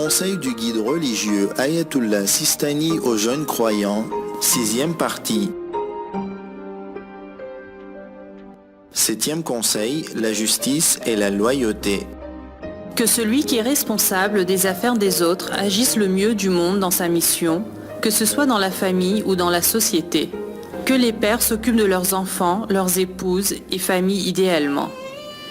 conseil du guide religieux Ayatollah Sistani aux jeunes croyants, 6e partie. 7e conseil, la justice et la loyauté. Que celui qui est responsable des affaires des autres agisse le mieux du monde dans sa mission, que ce soit dans la famille ou dans la société. Que les pères s'occupent de leurs enfants, leurs épouses et familles idéalement.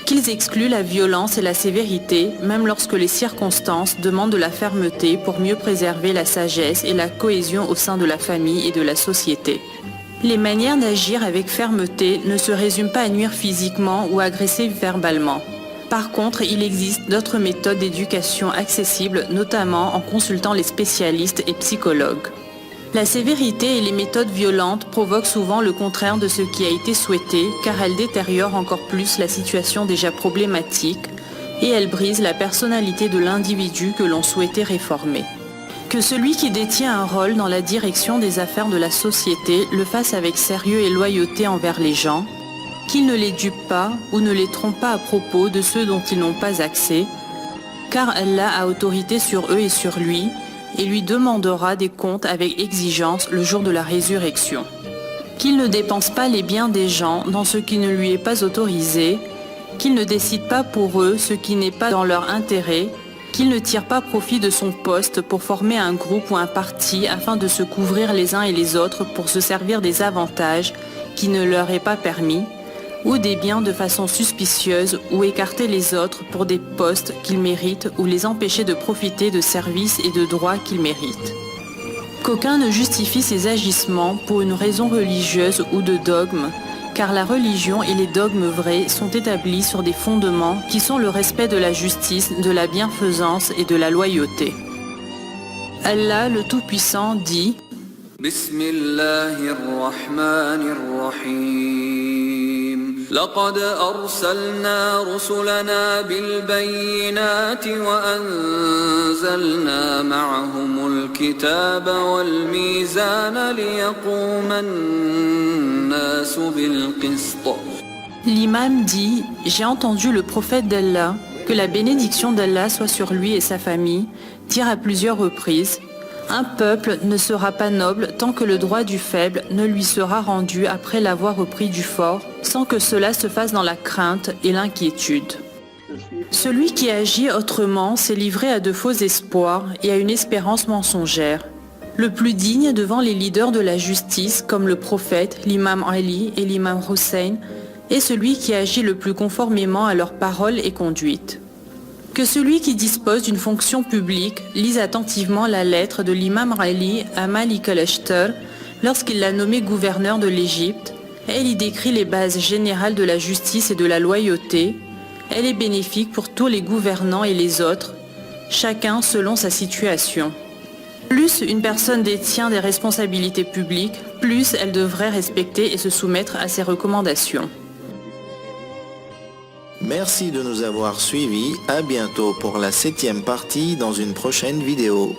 Qu'ils excluent la violence et la sévérité, même lorsque les circonstances demandent de la fermeté pour mieux préserver la sagesse et la cohésion au sein de la famille et de la société. Les manières d'agir avec fermeté ne se résument pas à nuire physiquement ou agresser verbalement. Par contre, il existe d'autres méthodes d'éducation accessibles, notamment en consultant les spécialistes et psychologues. La sévérité et les méthodes violentes provoquent souvent le contraire de ce qui a été souhaité, car elles détériorent encore plus la situation déjà problématique et elles brisent la personnalité de l'individu que l'on souhaitait réformer. Que celui qui détient un rôle dans la direction des affaires de la société le fasse avec sérieux et loyauté envers les gens, qu'il ne les dupe pas ou ne les trompe pas à propos de ceux dont ils n'ont pas accès, car Allah a autorité sur eux et sur lui, et lui demandera des comptes avec exigence le jour de la résurrection. Qu'il ne dépense pas les biens des gens dans ce qui ne lui est pas autorisé, qu'il ne décide pas pour eux ce qui n'est pas dans leur intérêt, qu'il ne tire pas profit de son poste pour former un groupe ou un parti afin de se couvrir les uns et les autres pour se servir des avantages qui ne leur est pas permis, ou des biens de façon suspicieuse ou écarter les autres pour des postes qu'ils méritent ou les empêcher de profiter de services et de droits qu'ils méritent. Qu'aucun ne justifie ses agissements pour une raison religieuse ou de dogme, car la religion et les dogmes vrais sont établis sur des fondements qui sont le respect de la justice, de la bienfaisance et de la loyauté. Allah le Tout-Puissant dit لقد أرسلنا رسلنا بالبينات وأنزلنا معهم الكتاب والميزان ليقوم الناس بالقسط. L'imam dit « J'ai entendu le prophète d'Allah, que la bénédiction d'Allah soit sur lui et sa famille, dire à plusieurs reprises « Un peuple ne sera pas noble tant que le droit du faible ne lui sera rendu après l'avoir repris du fort, sans que cela se fasse dans la crainte et l'inquiétude. » Celui qui agit autrement s'est livré à de faux espoirs et à une espérance mensongère. Le plus digne devant les leaders de la justice, comme le prophète, l'imam Ali et l'imam Hussein, est celui qui agit le plus conformément à leurs paroles et conduites. Que celui qui dispose d'une fonction publique lise attentivement la lettre de l'imam Ali à Malik al-Ashtar lorsqu'il l'a nommé gouverneur de l'Égypte. Elle y décrit les bases générales de la justice et de la loyauté. Elle est bénéfique pour tous les gouvernants et les autres, chacun selon sa situation. Plus une personne détient des responsabilités publiques, plus elle devrait respecter et se soumettre à ses recommandations. Merci de nous avoir suivis. À bientôt pour la 7e partie dans une prochaine vidéo.